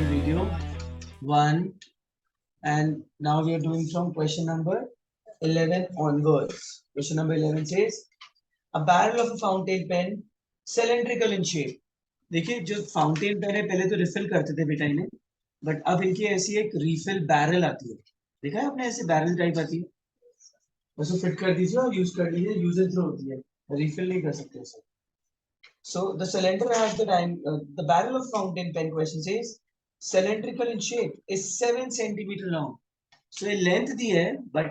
second video 1, and now we are doing from question number 11 onwards. Question number 11 says a barrel of a fountain pen cylindrical in shape. देखिए जो fountain pen है पहले तो refill करते थे बेटा इन्हें, बट अब इनकी ऐसी एक रिफिल बैरल आती है. देखा है आपने, ऐसे बैरल टाइप आती है, उसको फिट कर दीजिए और यूज कर लीजिए. यूज एंड थ्रो होती है, रिफिल नहीं कर सकते sir. So the cylinder has the barrel of fountain pen question says cylindrical in shape is 7 centimeter long. So ये length दी है but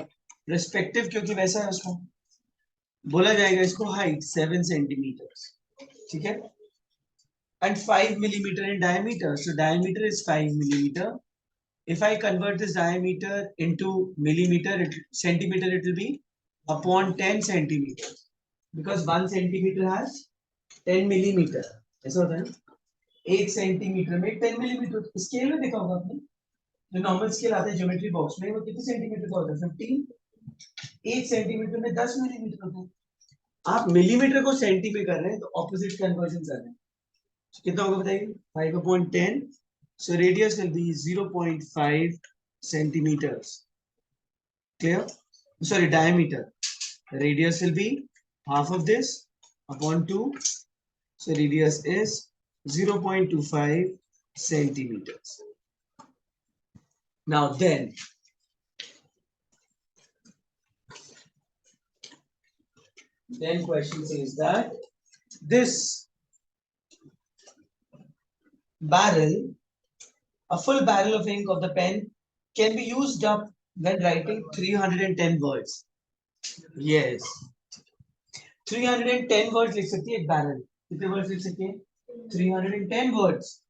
respective क्योंकि वैसा है उसका बोला जाएगा इसको height 7 centimeters. ठीक है, and 5 millimeter in diameter. So diameter is 5 millimeter. If I convert this diameter into millimeter, centimeter, it will be upon 10 centimeter because 1 centimeter has 10 millimetre. ऐसा होता है ना, 1 सेंटीमीटर में 10 मिलीमीटर. स्केल में देखा होगा आपने, जो नॉर्मल स्केल आता है ज्योमेट्री बॉक्स में, वो कितने सेंटीमीटर का होता है? 15. 1 सेंटीमीटर में 10 मिलीमीटर होता है. आप मिलीमीटर को सेंटी में कर रहे हैं तो ऑपोजिट कन्वर्जन कर रहे हैं. तो कितना होगा बताइए? 5/10. So radius will be 0.5 centimetres. Clear? Sorry, diameter. Radius will be half of this upon 2. So radius is 0.25 centimeters. Now then, question says that this barrel, a full barrel of ink of the pen can be used up when writing 310 words. Yes, 310 words लिख सकती है एक barrel. कितने words लिख सकती है? 310 words.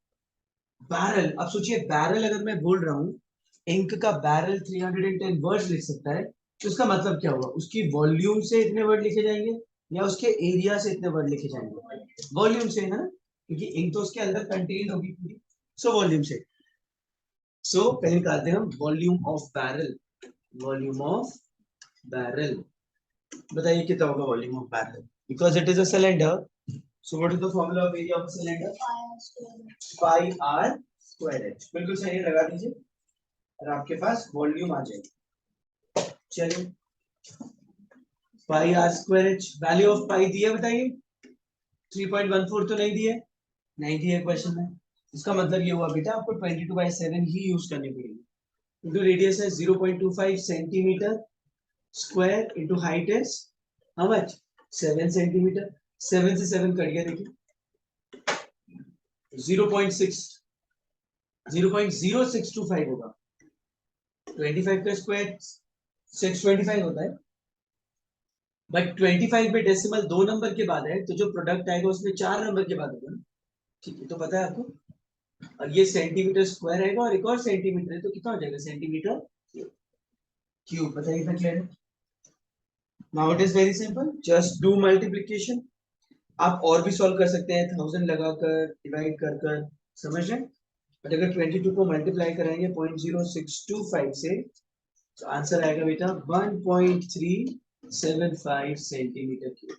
Barrel, अब सोचिए बैरल अगर मैं बोल रहा हूँ इंक का बैरल 310 वर्ड्स लिख सकता है, तो उसका मतलब क्या हुआ? उसकी वॉल्यूम से इतने वर्ड लिखे जाएंगे या उसके एरिया से इतने वर्ड लिखे जाएंगे? वॉल्यूम से ना, क्योंकि इंक तो उसके अंदर कंटेन होगी पूरी. सो वॉल्यूम से. सो पहले निकालते हैं हम volume of barrel. Volume of barrel बताइए कितना होगा volume of barrel? Because it is a cylinder. So what is the formula of area of a cylinder? Pi are square h. बिल्कुल सही लगा दीजिए और आपके पास वॉल्यूम आ जाएगी. चलिए, pi are square H. Value of pi दी है बताइए? 3.14 तो नहीं दी है? नहीं दी है क्वेश्चन में. इसका मतलब ये हुआ बेटा आपको 22/7 ही यूज करनी पड़ेगी. इंटू रेडियस है 0.25 centimetre square into height is how much? 7 centimetre. 7 से 7 कट गया देखिए, 0.6 0.0625 होगा. 25 का स्क्वायर 625 होता है, बट 25 में डेसिमल 2 नंबर के बाद है, तो जो प्रोडक्ट आएगा उसमें 4 नंबर के बाद होगा ना. ठीक है, तो पता है आपको. और ये सेंटीमीटर स्क्वायर आएगा और एक और सेंटीमीटर है, तो कितना हो जाएगा? Centimetre cube. बताइए इतना क्लियर है? Now it is very simple. Just do multiplication. आप और भी सॉल्व कर सकते हैं 1000 लगाकर, डिवाइड कर कर, समझ रहे हैं? बट अगर 22 को मल्टीप्लाई कराएंगे 0.0625 से, तो आंसर आएगा बेटा 1.375 सेंटीमीटर क्यूब.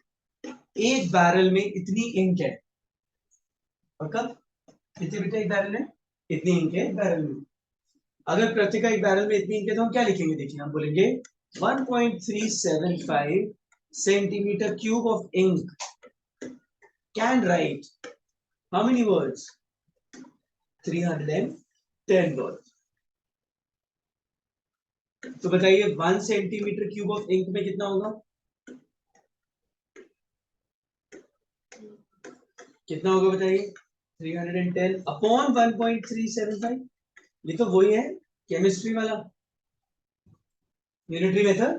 एक बैरल में इतनी इंक है. और कब कितने बेटा एक बैरल है? इतनी इंक है बैरल में. अगर प्रति का एक बैरल में इतनी इंक है तो हम क्या लिखेंगे? देखिए, हम बोलेंगे 1.375 centimeter cube of ink can write how many words? 310 words. तो बताइए 1 सेंटीमीटर क्यूब ऑफ इंक में कितना होगा? कितना होगा बताइए? 310 अपॉन 1.375. ये तो वही है केमिस्ट्री वाला यूनिटरी मेथड.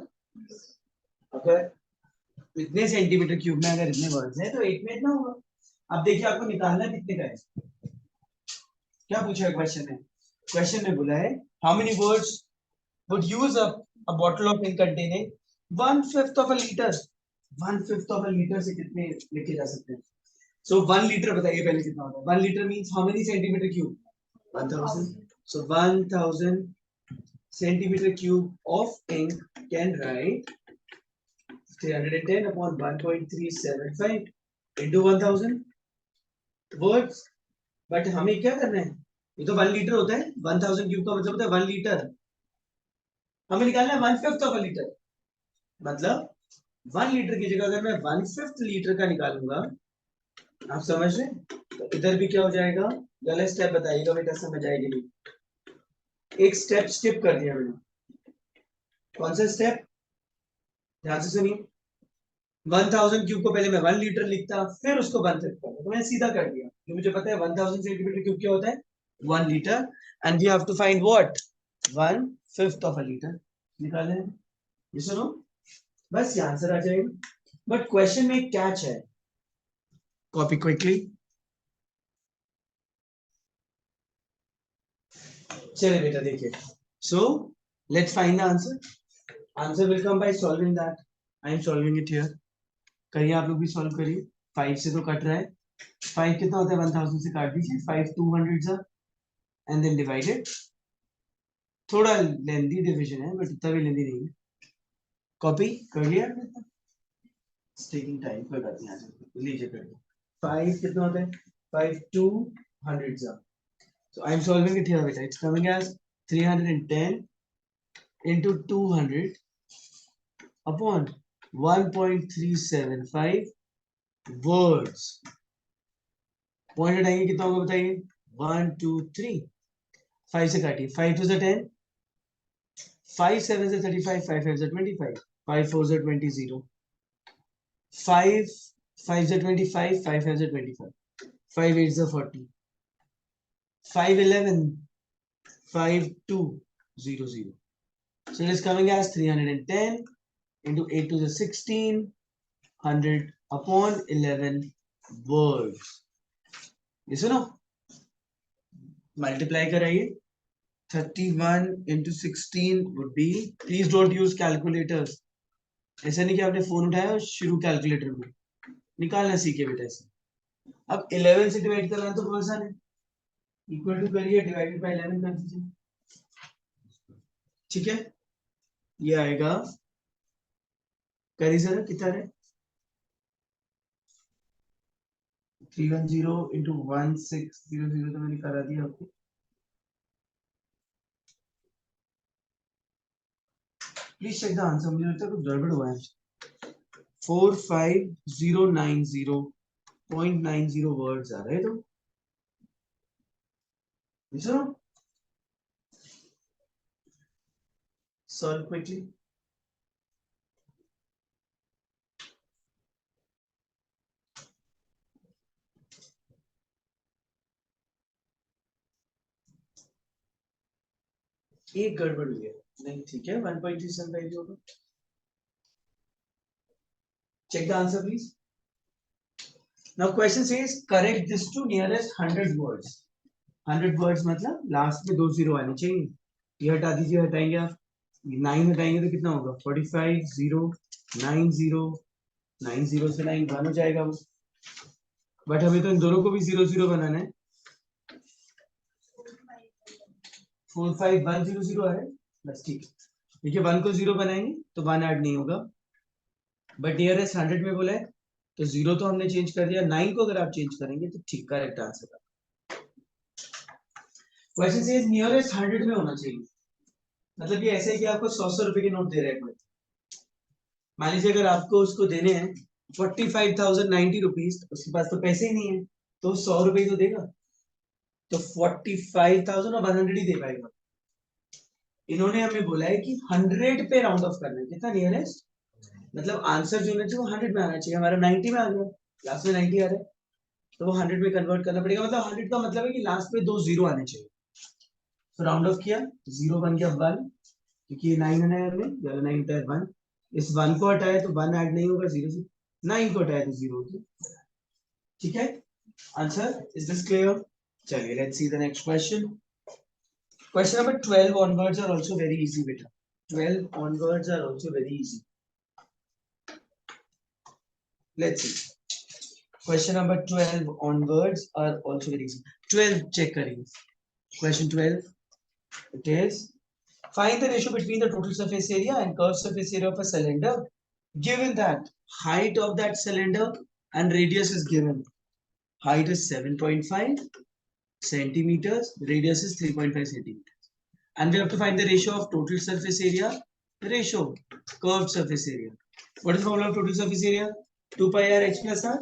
अगर इतने सेंटीमीटर क्यूब में अगर इतने वर्ड्स हैं तो एक में इतना होगा. अब देखिए आपको निकालना कितने का है. क्या पूछा है क्वेश्चन में? क्वेश्चन में बोला है how many words would use up a bottle of ink containing 1/5 of a liter. 1/5 of a liter से कितने लिखे जा सकते हैं? So 1 liter बताइए पहले कितना होता है? 1 liter means how many centimeter cube? 1000. So 1000 centimeter cube of ink can write 310 upon 1.375 into 1000 words. But हमें क्या करना है? ये तो 1 लीटर होता है, 1000 क्यूब का मतलब होता है 1 लीटर। हमें निकालना है 1/5 ऑफ अ लीटर, मतलब 1 लीटर की जगह अगर मैं 1/5 लीटर का निकालूंगा, आप समझ रहे हैं? तो इधर भी क्या हो जाएगा, गलत स्टेप बताइएगा बेटा, समझ आएगी नहीं। एक स्टेप स्किप कर दिया मैंने। कौन सा स्टेप, ध्यान से सुनिए। 1000 क्यूब को पहले मैं 1 लीटर लिखता, फिर उसको 1/5 करता, तो मैंने सीधा कर दिया, क्योंकि मुझे पता है 1000 सेंटीमीटर क्यूब क्या होता है, 1 litre. And we have to find what, 1/5 of a litre निकाले। ये सुनो, बस ये आंसर आ जाएगा। बट क्वेश्चन में एक कैच है, कॉपी क्विकली। चलिए बेटा देखिए, so let's find the answer. Answer will come by solving that. I am solving it here. करिए, आप लोग भी सॉल्व करिए। 5 से तो कट रहा है। 5 कितना होता है, 1000 से काट दीजिए। 5 200 एंड देन डिवाइडेड। थोड़ा लेंदी डिवीजन है, बट इतना भी लेंदी नहीं है। कॉपी कर लिया, टेकिंग टाइम, कोई बात नहीं, आ जाए लीजिए कर लो। 5 कितना होता है, 5 200 so I am solving it here beta. It's coming as 310 into 200 upon 1.375 words. Point हटाएंगे कितना होगा बताइए, 1 2 3। 5 से काटिए, 5 2 से 10, 5 7 से 35, 5 5 से 25, 5 4 से 20 0, 5 5 से 25, 5 5 से 25, 5 8 से 40, 5 11, 5 2 0 0. So it is coming as 310 into 8 to the 16, 100 upon 11 words. ये सुनो, मल्टीप्लाई कराइए। 31 into 16 would be, please don't use calculators. ऐसा नहीं कि आपने फोन उठाया और शुरू कैलकुलेटर में निकालना सीखे बेटा ऐसे। अब 11 से डिवाइड करना तो बहुत आसान है, इक्वल टू करिए, डिवाइडेड बाय 11 कर दीजिए, ठीक है। ये आएगा, करिए सर कितना है, 310 into 1600 तो मैंने करा दिया आपको। प्लीज चेक द आंसर, मुझे लगता है कुछ गड़बड़ हुआ है। 45090.90 वर्ड्स आ रहे, तो सुनो, सॉल्व क्विकली। एक गड़बड़ हुई है, नहीं ठीक है, 1.375 होगा। Check the answer please. Now question says correct this to nearest 100 words. 100 words मतलब लास्ट में 2 जीरो आने चाहिए। ये हटा दीजिए, हटाएंगे आप, 9 हटाएंगे तो कितना होगा, 45 0 9 0, 9 0 से 9 1 हो जाएगा वो। बट हमें तो इन दोनों को भी 0 0 बनाना है। 45100 है, बस ठीक है। देखिए 1 को 0 बनाएंगे तो 1 ऐड नहीं होगा, बट नियरेस्ट 100 में बोला है तो 0 तो हमने चेंज कर दिया, 9 को अगर आप चेंज करेंगे तो ठीक करेक्ट आंसर। क्वेश्चन से नियरेस्ट 100 में होना चाहिए, मतलब ये ऐसे है कि आपको 100 रुपए के नोट दे रहे हैं। मान लीजिए अगर आपको उसको देने हैं 45,090 रुपीज, उसके पास तो पैसे ही नहीं है, तो 100 रुपए तो देगा, तो 45,000 और 100 ही दे पाएगा। इन्होंने हमें बोला है कि 100 पे राउंड ऑफ करना है, कितना नियरेस्ट, मतलब आंसर जो होना चाहिए वो 100 में आना चाहिए। हमारा 90 में आ गया, लास्ट में 90 आ रहा है, तो वो 100 में कन्वर्ट करना पड़ेगा। मतलब 100 का मतलब है कि लास्ट में 2 जीरो आने चाहिए। तो राउंड ऑफ किया, जीरो बन गया 1, क्योंकि ये 9 है, हमें 9 होता है 1, इस 1 को हटाए तो 1 ऐड नहीं होगा, 0 से 9 को हटाए तो 0 होगी, ठीक है। Answer is this clear? चलिए let's see the next question. Question number 12 onwards are also very easy beta. 12 onwards are also very easy. Let's see. Question number 12 onwards are also very easy. 12 check करेंगे. Question 12. It is, find the ratio between the total surface area and curved surface area of a cylinder, given that height of that cylinder and radius is given. Height is 7.5 centimeters, radius is 3.5 centimeters, and we have to find the ratio of total surface area ratio curved surface area. What is the formula of total surface area? 2 pi r h plus r,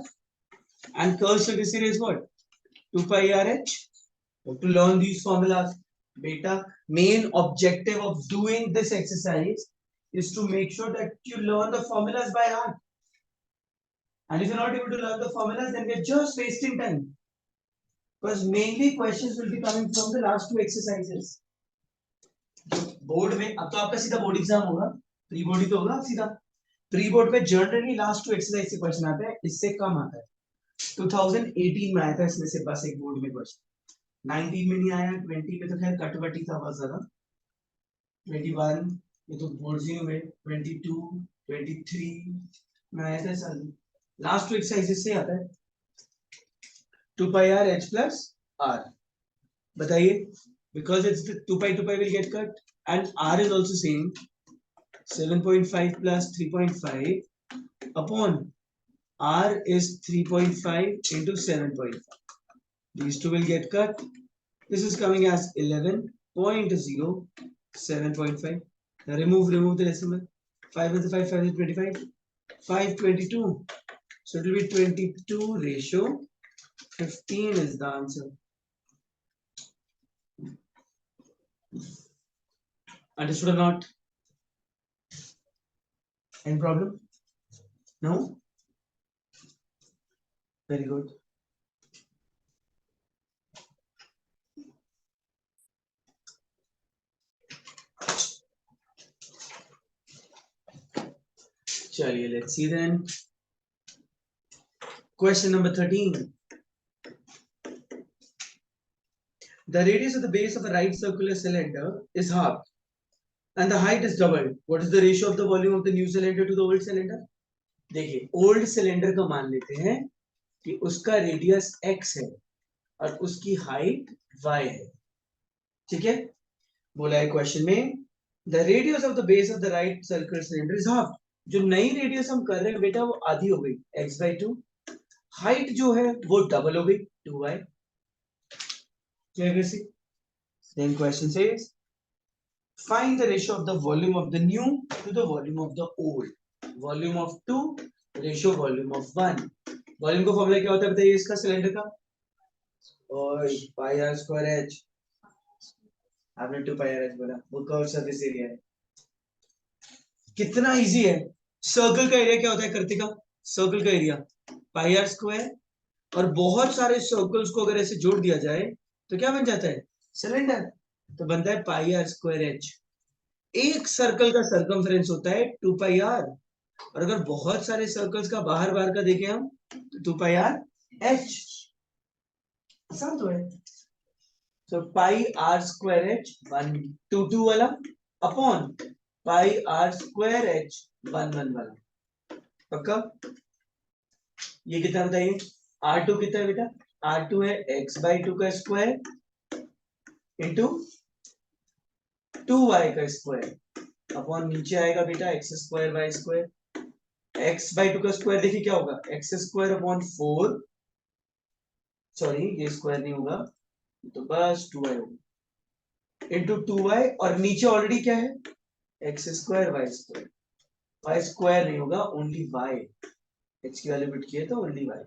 and curved surface area is what? 2 pi r h. You have to learn these formulas. Beta, main objective of doing this exercise is to make sure that you learn the formulas by heart. And if you're not able to learn the formulas, then we're just wasting time. Because mainly questions will be coming from the last two exercises. Board में अब तो आपका सीधा board exam होगा, pre board ही तो होगा सीधा. Pre board पे जनरली लास्ट टू एक्सरसाइज से क्वेश्चन आते हैं, इससे कम आता है. 2018 में आया था इसमें से बस एक बोर्ड में क्वेश्चन. 19 में नहीं आया, 20 में तो खैर कटवटी था बहुत ज्यादा. 21 ये तो बोर्ड ही में, 22 23 में आया था साल. लास्ट टू एक्सरसाइज से आता है 2 pi r h plus r. बताइए, because it's the 2 pi will get cut, and r is also same, 7.5 plus 3.5 upon r is 3.5 into 7.5. These two will get cut. This is coming as 11.0, 7.5. Now remove the decimal. 5 with the 5 is 25. 522. So it will be 22 ratio 15 is the answer. Understood or not? Any problem? No? Very good. Chaliye, let's see then. Question number 13. The radius of the base of a right circular cylinder is half and the height is doubled. What is the ratio of the volume of the new cylinder to the old cylinder? देखिए, old cylinder का मान लेते हैं कि उसका radius x है और उसकी हाइट y है. ठीक है, बोला है क्वेश्चन में the radius of the base of the right circular cylinder is half. जो नई रेडियस हम कर रहे हैं बेटा वो आधी हो गई, x/2. हाइट जो है वो डबल हो गई, 2y. Then question says find the ratio of the volume of the new to the volume of the old. Volume of 2 ratio volume of 1. Volume का फॉर्मूला क्या होता है बताइए इसका सिलेंडर का? और पाई आर स्क्वायर एच. आपने 2 पाई आर एच बोला, वो कर्व सरफेस एरिया है. कितना इजी है. सर्कल का एरिया क्या होता है करते का? सर्कल का एरिया पाई आर स्क्वायर, और बहुत सारे सर्कल्स को अगर ऐसे जोड़ दिया जाए तो क्या बन जाता है? सिलेंडर. तो बनता है पाई आर स्क्वायर एच. एक सर्कल का सर्कमफरेंस होता है 2 पाई आर, और अगर बहुत सारे सर्कल्स का बाहर बाहर का देखें हम तो 2 पाई आर एच. आसान तो है. तो पाई आर स्क्वायर एच 1 2 2 वाला upon pi are square h 1 1 वाला. पक्का? ये कितना बताइए? R2 कितना है बेटा? R2 है x/2 का स्क्वायर इंटू 2y का स्क्वायर अपॉन नीचे आएगा बेटा x² y². x/2 का स्क्वायर देखिए क्या होगा? x² upon 4. सॉरी ये स्क्वायर नहीं होगा तो बस 2y होगा इंटू 2y, और नीचे ऑलरेडी क्या है? x² y². y² नहीं होगा, ओनली y. x की वैल्यू बिट की है तो only y.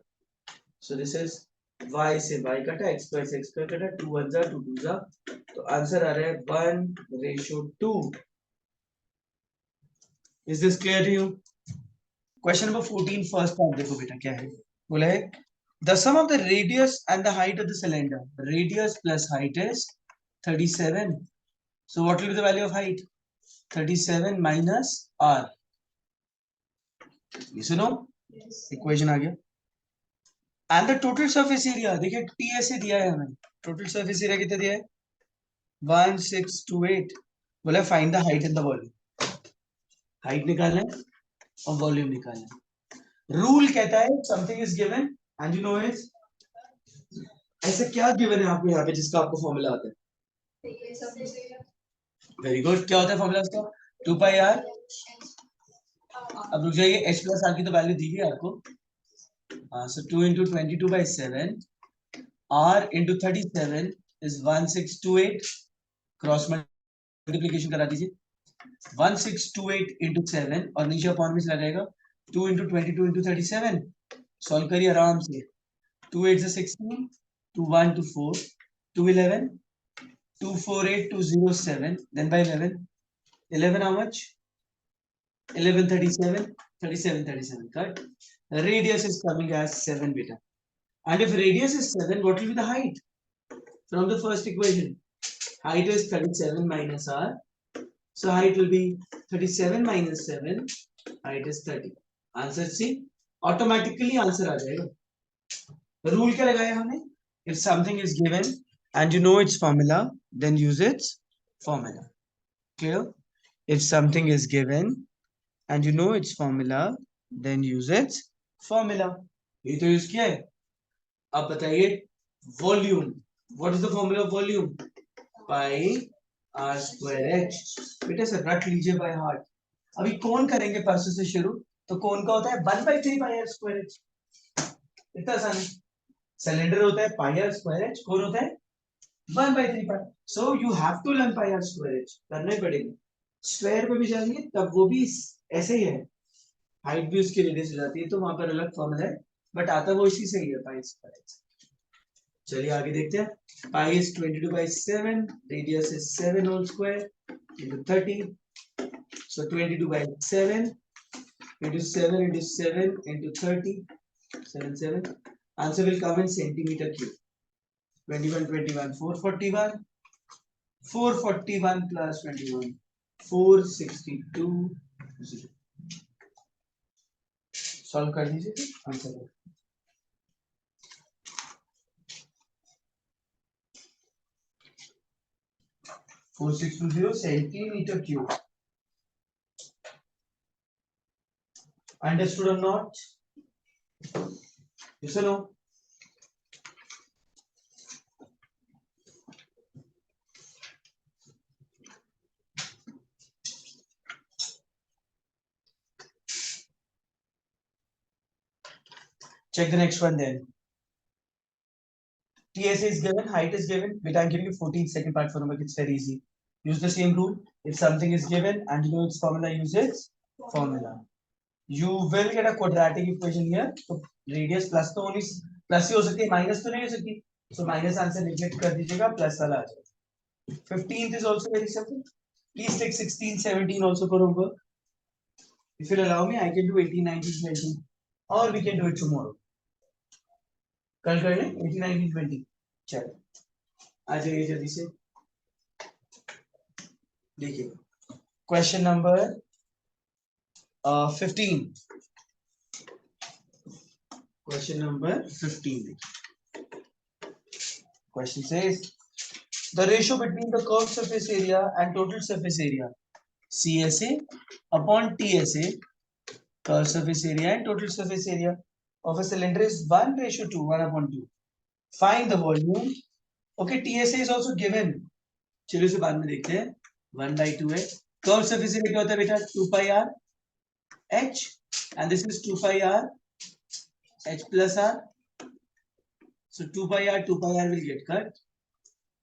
So this is y से y कटा, x² से x² कटा, 2 1 जा 2 2 जा, तो आंसर आ रहा है 1:2. Is this clear to you? Question number 14 first part देखो बेटा क्या है. बोला है the sum of the radius and the height of the cylinder. Radius plus height is 37. So what will be the value of height? 37 minus r. Yes or no? Yes. Equation आ गया. And the total surface area देखिए T ऐसे दिया है हमें. Total surface area कितना दिया है? 1628. बोला find the height and the volume. Height निकालना है और वॉल्यूम निकालना है. रूल कहता है something is given and you know it. ऐसा क्या गिवन है आपको यहाँ पे जिसका आपको फॉर्मूला आता है? Very good. क्या होता है फॉर्मूला उसका? 2 पाई आर. अब रुक जाइए, h प्लस आर की तो वैल्यू दी है आपको. So 2 into 22/7 r into 37 is 1628. Cross multiplication करा दीजिए. 1628 into 7 और नीचे अपॉन में लगाएगा 2 into 22 into 37. सॉल्व करिए आराम से. 2 8 is 16, 2 1 2 4, 2 11, 2 4 8 2 0 7. Then by 11, 11 how much? 11 37, 37 37. Cut. The radius is coming as 7 beta. And if radius is 7, what will be the height? From the first equation, height is 37 minus r. So height will be 37 minus 7. Height is 30. Answer C. Automatically answer आ जाएगा. Rule क्या लगाया हमने? If something is given and you know its formula, then use its formula. Clear? If something is given and you know its formula, then use its formula. ये तो use किया है. अब बताइए volume. What is the formula of volume? Pi are square h. बेटा sir रट लीजिए by heart. अभी कौन करेंगे परसों से शुरू. तो कौन का होता है 1/3 पाई आर स्क्वायर एच. इतना आसान है. सिलेंडर होता है पाई आर स्क्वायर एच. कौन होता है 1/3 pi. So you have to learn pi are square H. करना ही पड़ेगा. स्क्वायर पे भी जाएंगे तब वो भी ऐसे ही है. हाइट भी उसकी रेडियस हो जाती है तो वहां पर अलग फॉर्मूला है. बट आता वो इसी से ही है पाई स्क्वायर एच. चलिए आगे देखते हैं. Pi is 22/7. Radius is 7 whole square into 30. So 22/7 into 7 into 7 into 30. 7 7. Answer will come in centimeter cube. 21 21 441. 441 plus 21 462. Solve कर दीजिए answer. 4620 centimeter cube. Understood or not? Yes or no? Check the next one then. TSA is given, height is given. But I'm giving you 14-second part for homework. It's very easy. Use the same rule. If something is given and you know its formula, use its formula. You will get a quadratic equation here. So radius plus तो only plus ही हो सकती है, minus तो नहीं हो सकती. So minus answer neglect कर दीजिएगा, plus वाला आ जाएगा. 15th is also very simple. Please take 16, 17 also for homework. If you'll allow me, I can do 18, 19, 20, or we can do it tomorrow. कल कर लें 18, 19, 20. चलो आ जाइए जल्दी से. देखिए question number 15. Question number 15. Question says the ratio between the curved surface area and total surface area CSA upon TSA, curved surface area and total surface area of a cylinder is 1:2, 1/2. Find the volume. Okay, TSA is also given. चलिए इसे बाद में देखते हैं. 1/2 है. Curved surface area क्या होता है बेटा? 2 pi r h and this is 2 pi r h plus r. So 2 pi r will get cut.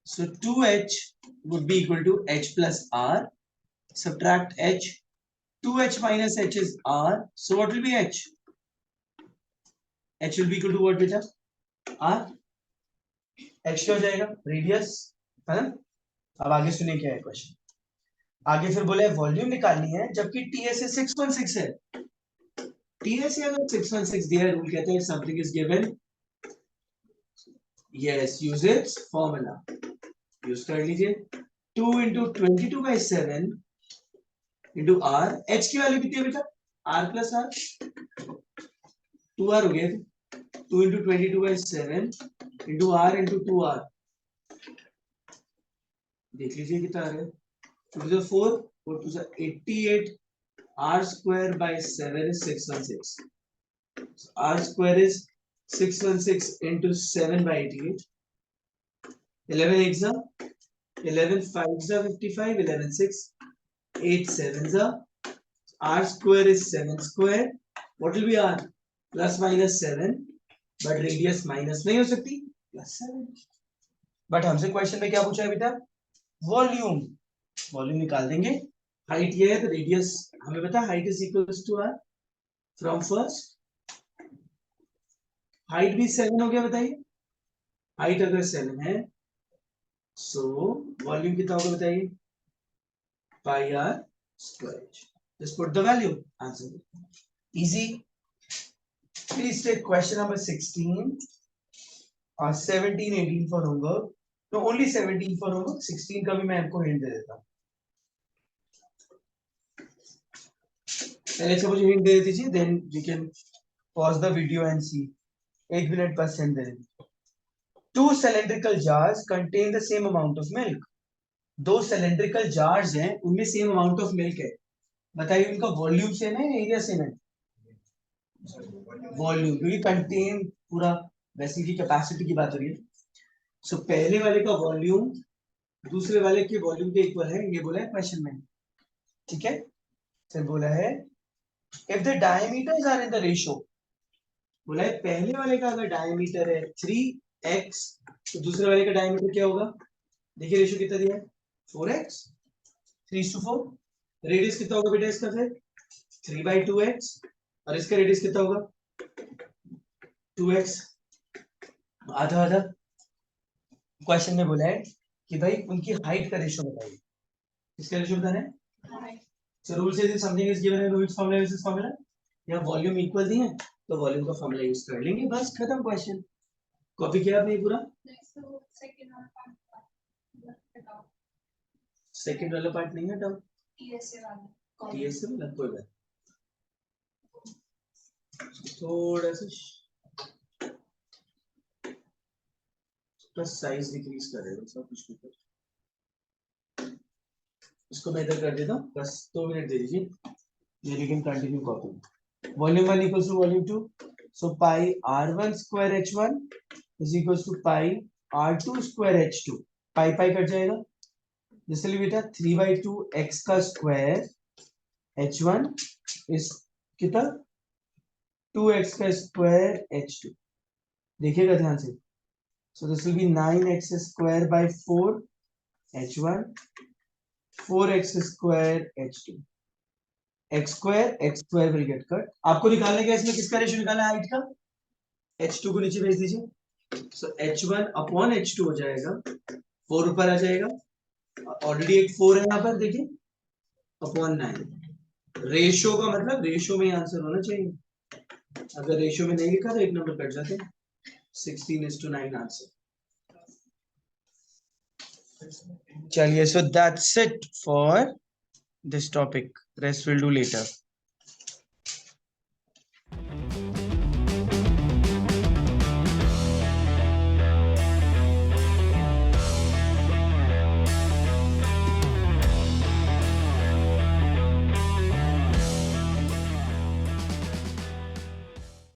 So 2h would be equal to h plus r. Subtract h. 2h minus h is r. So what will be h? H will be equal to what beta? r. h क्या हो जाएगा? Radius है ना. अब आगे सुनिए क्या है क्वेश्चन. आगे फिर बोले वॉल्यूम निकालनी है जबकि TSA 616 है. TSA अगर 616 दिया है, रूल कहते हैं something is given, yes, use its formula. Use कर लीजिए. 2 into 22/7 into r. h की वैल्यू कितनी है बेटा? r plus r. 2r हो गया. 2 into 22/7 into r into 2r. देख लीजिए कितना आ रहा है. 2 to the 4, 4 to the 88. r square by 7 is 616. So r square is 616 into 7 by 88. 11 8s are 11 5s are 55. 11 6 8 7s are. R square is 7 square. What will be r? Plus minus 7. But radius minus नहीं हो सकती. Plus 7। But हमसे question में क्या पूछा है बेटा? Volume. Volume निकाल देंगे। हाइट ये है तो रेडियस हमें पता है, height is equals to r from first. Height भी 7 हो गया, बताइए। हाइट अगर 7 है सो वॉल्यूम कितना होगा बताइए? Pi are square. Just put the value, answer easy. Please take question number 16 और 17 18 फॉर होमवर्क। तो ओनली 17 फॉर होमवर्क, 16 का भी मैं आपको हिंट दे देता हूं। पहले से मुझे हिंट दे दीजिए, then you can pause the video and see. 1 minute पर सेंड दे देंगे। 2 cylindrical jars contain the same amount of milk. 2 cylindrical jars हैं, उनमें सेम अमाउंट ऑफ मिल्क है। बताइए उनका वॉल्यूम सेम है, एरिया सेम है? वॉल्यूम, क्योंकि कंटेन पूरा वैसे की कैपेसिटी की बात हो रही है। सो पहले वाले का वॉल्यूम दूसरे वाले के वॉल्यूम के इक्वल है, ये बोला है क्वेश्चन में। ठीक है, फिर बोला है if the diameters are in the ratio. बोला है पहले वाले का अगर डायमीटर है 3x तो दूसरे वाले का डायमीटर क्या होगा? देखिए रेशियो कितना दिया है, 4x, 3:4। रेडियस कितना होगा बेटा इसका? फिर 3/2x। और इसका रेडियस कितना होगा? 2x, आधा आधा। क्वेश्चन में बोला है कि भाई उनकी हाइट का रेशियो बताइए। किसका रेशियो बताना है? So rule says if something is given in Lewis formula versus formula, या वॉल्यूम इक्वल दिए तो वॉल्यूम का फॉर्मूला यूज कर लेंगे, बस खत्म क्वेश्चन। कॉपी किया आपने पूरा? सेकंड वाला पार्ट नहीं हटाओ, टीएसए वाला कोई बात। थोड़ा सा साइज डिक्रीज कर रहे हो, सब कुछ भी कर। इसको मैं इधर कर देता हूँ, बस 2 मिनट दे दीजिए, ये लेकिन continue copy. Volume 1 equals to volume 2, so pi r1 square h1 is equals to pi r2 square h2। Pi pi cut जाएगा, जैसे बेटा 3/2 x का स्क्वायर h1 इज कितना? 2x का स्क्वायर h2। देखिएगा ध्यान से। So this will be 9x square by 4 h1, 4x square h2। x square will get cut. आपको निकालने का इसमें किसका रेशियो निकालना है? हाइट का। h2 को नीचे भेज दीजिए, सो h1 अपॉन h2 हो जाएगा, 4 ऊपर आ जाएगा, ऑलरेडी एक 4 है यहाँ पर, देखिए, अपॉन 9। रेशियो का मतलब रेशियो में आंसर होना चाहिए, अगर रेशियो में नहीं लिखा तो एक नंबर कट जाते हैं। 16:9 आंसर। चलिए, so that's it for this topic, rest will do later.